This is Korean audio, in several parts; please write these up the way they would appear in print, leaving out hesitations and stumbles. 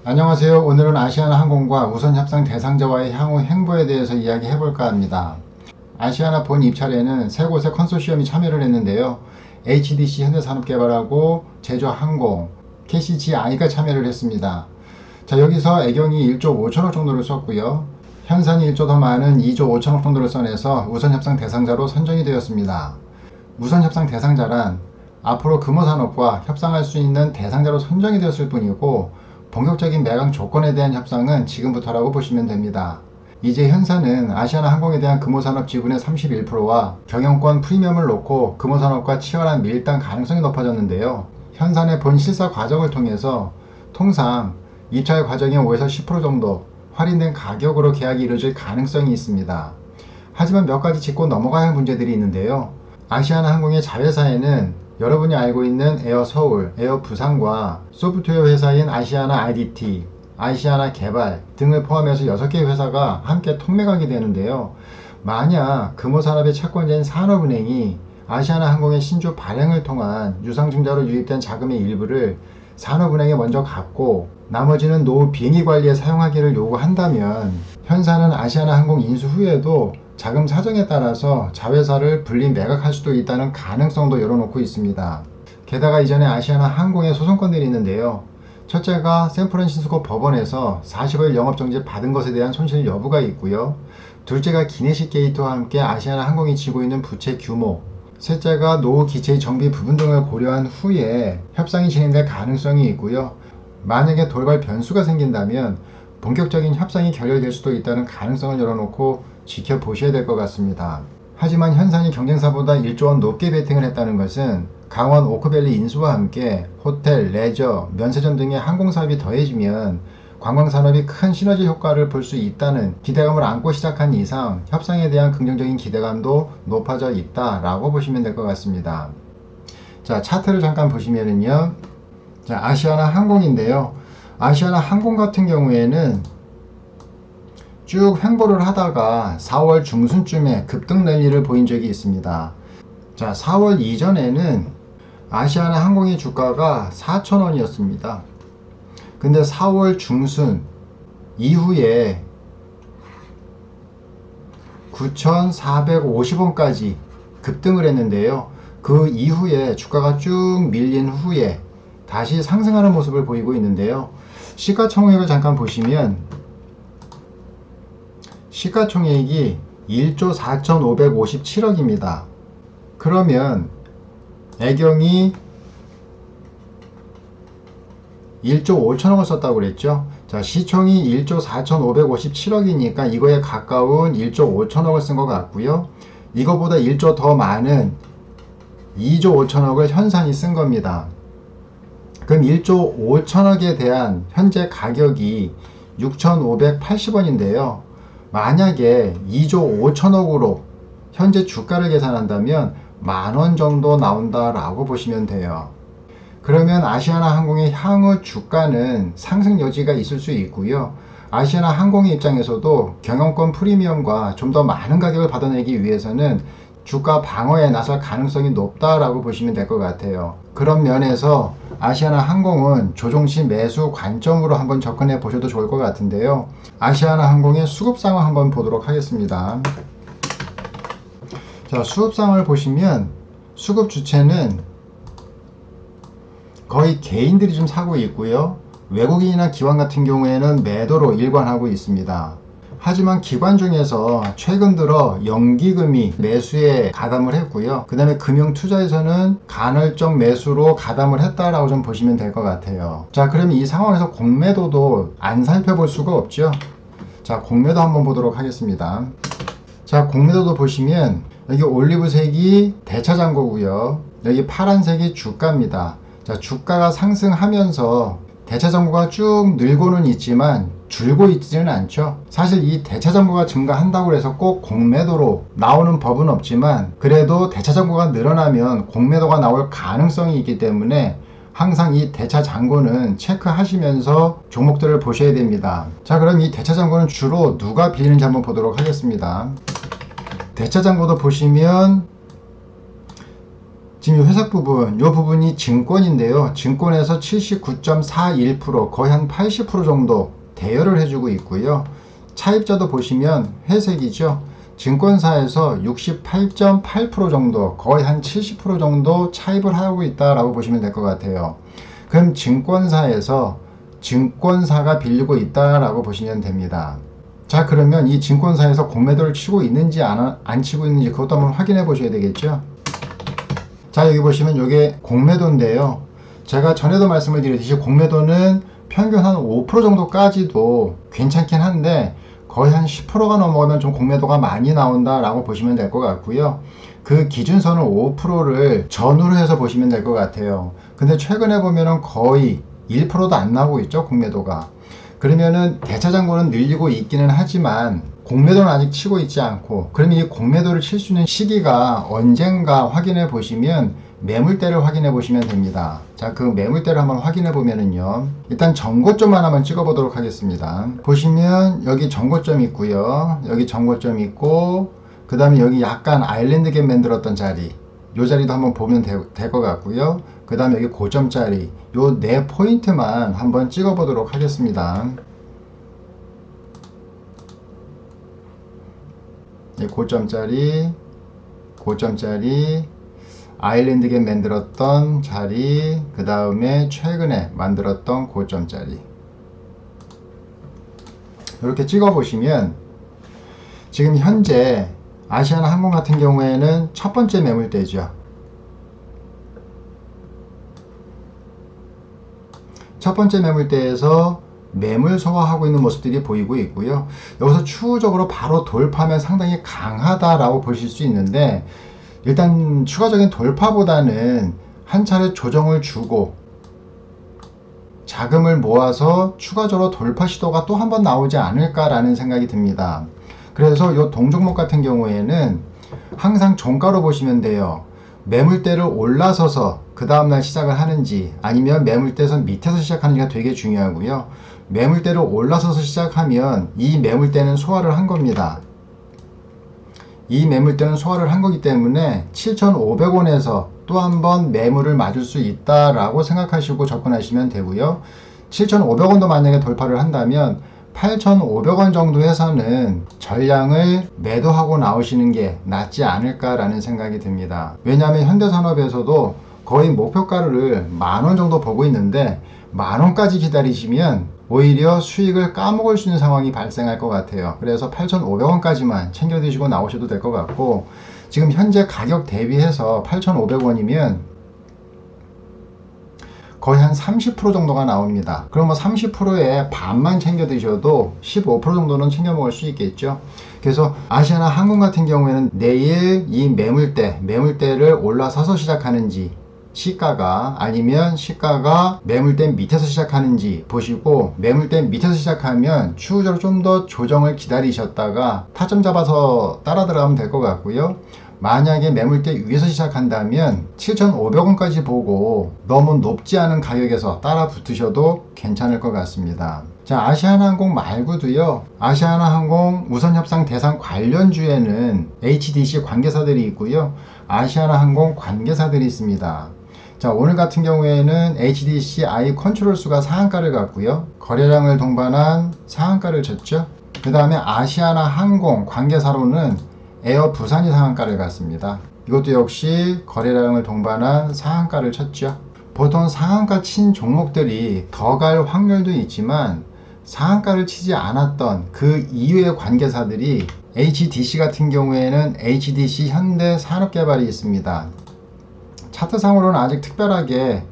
안녕하세요. 오늘은 아시아나항공과 우선협상 대상자와의 향후 행보에 대해서 이야기해 볼까 합니다. 아시아나 본 입찰에는 세 곳의 컨소시엄이 참여를 했는데요. HDC 현대산업개발하고 제주항공, KCGI가 참여를 했습니다. 자, 여기서 애경이 1조 5천억 정도를 썼고요. 현산이 1조 더 많은 2조 5천억 정도를 써내서 우선협상 대상자로 선정이 되었습니다. 우선협상 대상자란 앞으로 금호산업과 협상할 수 있는 대상자로 선정이 되었을 뿐이고, 본격적인 매각 조건에 대한 협상은 지금부터라고 보시면 됩니다. 이제 현사는 아시아나항공에 대한 금호산업 지분의 31%와 경영권 프리미엄을 놓고 금호산업과 치열한 밀당 가능성이 높아졌는데요. 현산의 본 실사 과정을 통해서 통상 입찰 과정의 5에서 10% 정도 할인된 가격으로 계약이 이루어질 가능성이 있습니다. 하지만 몇 가지 짚고 넘어가야 할 문제들이 있는데요. 아시아나항공의 자회사에는 여러분이 알고 있는 에어 서울, 에어 부산과 소프트웨어 회사인 아시아나 IDT, 아시아나 개발 등을 포함해서 6개의 회사가 함께 통매각이 되는데요. 만약 금호산업의 채권자인 산업은행이 아시아나항공의 신주 발행을 통한 유상증자로 유입된 자금의 일부를 산업은행에 먼저 갚고 나머지는 노후 비행기 관리에 사용하기를 요구한다면 현사는 아시아나항공 인수 후에도 자금 사정에 따라서 자회사를 분리 매각할 수도 있다는 가능성도 열어놓고 있습니다. 게다가 이전에 아시아나항공의 소송건들이 있는데요. 첫째가 샌프란시스코 법원에서 45일 영업정지 받은 것에 대한 손실 여부가 있고요. 둘째가 기내식 게이트와 함께 아시아나항공이 지고 있는 부채 규모, 셋째가 노후 기체의 정비 부분 등을 고려한 후에 협상이 진행될 가능성이 있고요. 만약에 돌발 변수가 생긴다면 본격적인 협상이 결렬될 수도 있다는 가능성을 열어놓고 지켜보셔야 될 것 같습니다. 하지만 현산이 경쟁사보다 1조 원 높게 베팅을 했다는 것은 강원 오크밸리 인수와 함께 호텔, 레저, 면세점 등의 항공사업이 더해지면 관광산업이 큰 시너지 효과를 볼 수 있다는 기대감을 안고 시작한 이상 협상에 대한 긍정적인 기대감도 높아져 있다라고 보시면 될 것 같습니다. 자, 차트를 잠깐 보시면은요. 자, 아시아나항공인데요. 아시아나항공 같은 경우에는 쭉 횡보를 하다가 4월 중순쯤에 급등 랠리를 보인 적이 있습니다. 자, 4월 이전에는 아시아나항공의 주가가 4,000원이었습니다. 근데 4월 중순 이후에 9,450원까지 급등을 했는데요. 그 이후에 주가가 쭉 밀린 후에 다시 상승하는 모습을 보이고 있는데요. 시가총액을 잠깐 보시면 시가총액이 1조 4,557억입니다. 그러면 애경이 1조 5천억을 썼다고 그랬죠. 자, 시총이 1조 4,557억이니까 이거에 가까운 1조 5천억을 쓴 것 같고요. 이거보다 1조 더 많은 2조 5천억을 현산이 쓴 겁니다. 그럼 1조 5천억에 대한 현재 가격이 6,580원인데요. 만약에 2조 5천억으로 현재 주가를 계산한다면 만원 정도 나온다라고 보시면 돼요. 그러면 아시아나항공의 향후 주가는 상승 여지가 있을 수 있고요. 아시아나항공의 입장에서도 경영권 프리미엄과 좀 더 많은 가격을 받아내기 위해서는 주가 방어에 나설 가능성이 높다라고 보시면 될 것 같아요. 그런 면에서 아시아나항공은 조종시 매수 관점으로 한번 접근해 보셔도 좋을 것 같은데요. 아시아나항공의 수급 상황 한번 보도록 하겠습니다. 자, 수급 상황을 보시면 수급 주체는 거의 개인들이 좀 사고 있고요. 외국인이나 기관 같은 경우에는 매도로 일관하고 있습니다. 하지만 기관 중에서 최근 들어 연기금이 매수에 가담을 했고요. 그 다음에 금융투자에서는 간헐적 매수로 가담을 했다라고 좀 보시면 될 것 같아요. 자, 그럼 이 상황에서 공매도도 안 살펴볼 수가 없죠. 자, 공매도 한번 보도록 하겠습니다. 자, 공매도도 보시면 여기 올리브색이 대차장고고요. 여기 파란색이 주가입니다. 자, 주가가 상승하면서 대차장고가 쭉 늘고는 있지만 줄고 있지는 않죠. 사실 이 대차장고가 증가한다고 해서 꼭 공매도로 나오는 법은 없지만 그래도 대차장고가 늘어나면 공매도가 나올 가능성이 있기 때문에 항상 이 대차장고는 체크하시면서 종목들을 보셔야 됩니다. 자, 그럼 이 대차장고는 주로 누가 빌리는지 한번 보도록 하겠습니다. 대차장고도 보시면 지금 이 회색 부분, 이 부분이 증권인데요. 증권에서 79.41%, 거의 한 80% 정도 대여를 해주고 있고요. 차입자도 보시면 회색이죠. 증권사에서 68.8% 정도, 거의 한 70% 정도 차입을 하고 있다라고 보시면 될 것 같아요. 그럼 증권사에서 증권사가 빌리고 있다라고 보시면 됩니다. 자, 그러면 이 증권사에서 공매도를 치고 있는지 안 치고 있는지 그것도 한번 확인해 보셔야 되겠죠. 자, 여기 보시면 이게 공매도인데요. 제가 전에도 말씀을 드렸듯이 공매도는 평균 한 5% 정도까지도 괜찮긴 한데 거의 한 10%가 넘어가면 좀 공매도가 많이 나온다 라고 보시면 될 것 같고요. 그 기준선을 5%를 전후로 해서 보시면 될 것 같아요. 근데 최근에 보면은 거의 1%도 안 나오고 있죠, 공매도가. 그러면은 대차장고는 늘리고 있기는 하지만 공매도는 아직 치고 있지 않고, 그러면 이 공매도를 칠 수 있는 시기가 언젠가 확인해 보시면 매물대를 확인해 보시면 됩니다. 자, 그 매물대를 한번 확인해 보면은요, 일단 전고점만 한번 찍어 보도록 하겠습니다. 보시면 여기 전고점 있고요, 여기 전고점 있고, 그 다음에 여기 약간 아일랜드 갭 만들었던 자리, 요 자리도 한번 보면 될 것 같고요. 그 다음에 여기 고점짜리, 요 네 포인트만 한번 찍어 보도록 하겠습니다. 고점짜리, 고점짜리, 아일랜드 갭 만들었던 자리, 그 다음에 최근에 만들었던 고점짜리, 이렇게 찍어 보시면 지금 현재 아시아나항공 같은 경우에는 첫 번째 매물대죠. 첫 번째 매물대에서 매물 소화하고 있는 모습들이 보이고 있고요. 여기서 추후적으로 바로 돌파하면 상당히 강하다라고 보실 수 있는데, 일단 추가적인 돌파보다는 한 차례 조정을 주고 자금을 모아서 추가적으로 돌파 시도가 또 한 번 나오지 않을까라는 생각이 듭니다. 그래서 이 동종목 같은 경우에는 항상 종가로 보시면 돼요. 매물대를 올라서서 그 다음날 시작을 하는지 아니면 매물대선 밑에서 시작하는지가 되게 중요하고요. 매물대를 올라서서 시작하면 이 매물대는 소화를 한 겁니다. 이 매물대는 소화를 한 거기 때문에 7,500원에서 또 한 번 매물을 맞을 수 있다라고 생각하시고 접근하시면 되고요. 7,500원도 만약에 돌파를 한다면 8,500원 정도에서는 전량을 매도하고 나오시는 게 낫지 않을까라는 생각이 듭니다. 왜냐하면 현대산업에서도 거의 목표가를 10,000원 정도 보고 있는데 10,000원까지 기다리시면 오히려 수익을 까먹을 수 있는 상황이 발생할 것 같아요. 그래서 8,500원까지만 챙겨 드시고 나오셔도 될 것 같고, 지금 현재 가격 대비해서 8,500원이면 거의 한 30% 정도가 나옵니다. 그럼 뭐 30%에 반만 챙겨 드셔도 15% 정도는 챙겨 먹을 수 있겠죠. 그래서 아시아나항공 같은 경우에는 내일 이 매물대를 올라서서 시작하는지, 시가가 아니면 시가가 매물대 밑에서 시작하는지 보시고, 매물대 밑에서 시작하면 추후적으로 좀 더 조정을 기다리셨다가 타점 잡아서 따라 들어가면 될 것 같고요. 만약에 매물대 위에서 시작한다면 7,500원까지 보고 너무 높지 않은 가격에서 따라 붙으셔도 괜찮을 것 같습니다. 자, 아시아나항공 말고도요, 아시아나항공 우선협상 대상 관련주에는 HDC 관계사들이 있고요, 아시아나항공 관계사들이 있습니다. 자, 오늘 같은 경우에는 HDC I 컨트롤수가 상한가를 갔고요, 거래량을 동반한 상한가를 쳤죠. 그 다음에 아시아나항공 관계사로는 에어 부산이 상한가를 갔습니다. 이것도 역시 거래량을 동반한 상한가를 쳤죠. 보통 상한가 친 종목들이 더 갈 확률도 있지만 상한가를 치지 않았던 그 이외의 관계사들이 HDC 같은 경우에는 HDC 현대산업개발이 있습니다. 차트상으로는 아직 특별하게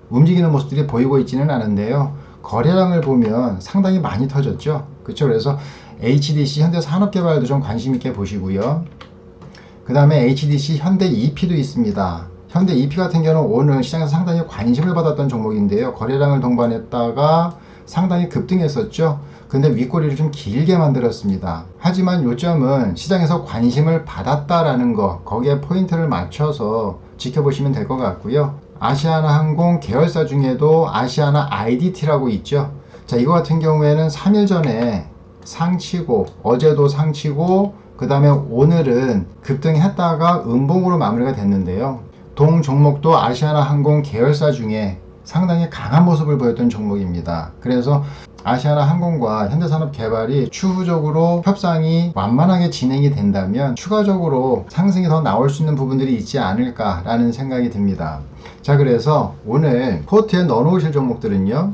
움직이는 모습들이 보이고 있지는 않은데요, 거래량을 보면 상당히 많이 터졌죠. 그렇죠. 그래서 HDC 현대산업개발도 좀 관심 있게 보시고요. 그 다음에 HDC 현대 EP도 있습니다. 현대 EP 같은 경우는 오늘 시장에서 상당히 관심을 받았던 종목인데요, 거래량을 동반했다가 상당히 급등했었죠. 근데 윗꼬리를 좀 길게 만들었습니다. 하지만 요점은 시장에서 관심을 받았다라는 거, 거기에 포인트를 맞춰서 지켜보시면 될 것 같고요. 아시아나항공 계열사 중에도 아시아나 IDT라고 있죠. 자, 이거 같은 경우에는 3일 전에 상치고, 어제도 상치고, 그 다음에 오늘은 급등했다가 음봉으로 마무리가 됐는데요, 동 종목도 아시아나항공 계열사 중에 상당히 강한 모습을 보였던 종목입니다. 그래서 아시아나항공과 현대산업개발이 추후적으로 협상이 완만하게 진행이 된다면 추가적으로 상승이 더 나올 수 있는 부분들이 있지 않을까라는 생각이 듭니다. 자, 그래서 오늘 포트에 넣어 놓으실 종목들은요,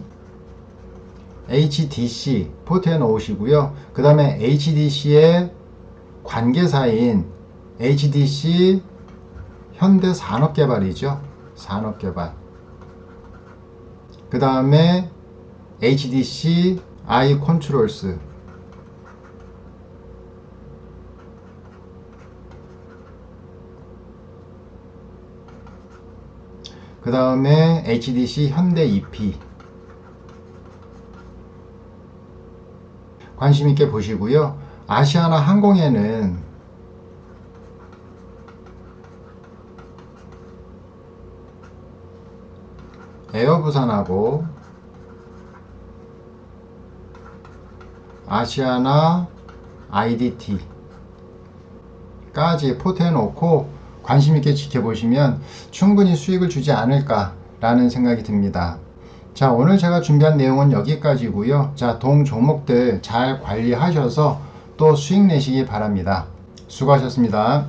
HDC 포트에 넣으시고요. 그 다음에 HDC의 관계사인 HDC 현대산업개발이죠. 산업개발. 그 다음에 HDC 아이컨트롤스. 그 다음에 HDC 현대 EP. 관심 있게 보시고요. 아시아나항공에는 에어부산하고 아시아나 IDT 까지 포트에 놓고 관심 있게 지켜보시면 충분히 수익을 주지 않을까 라는 생각이 듭니다. 자, 오늘 제가 준비한 내용은 여기까지고요. 자, 동 종목들 잘 관리하셔서 또 수익 내시기 바랍니다. 수고하셨습니다.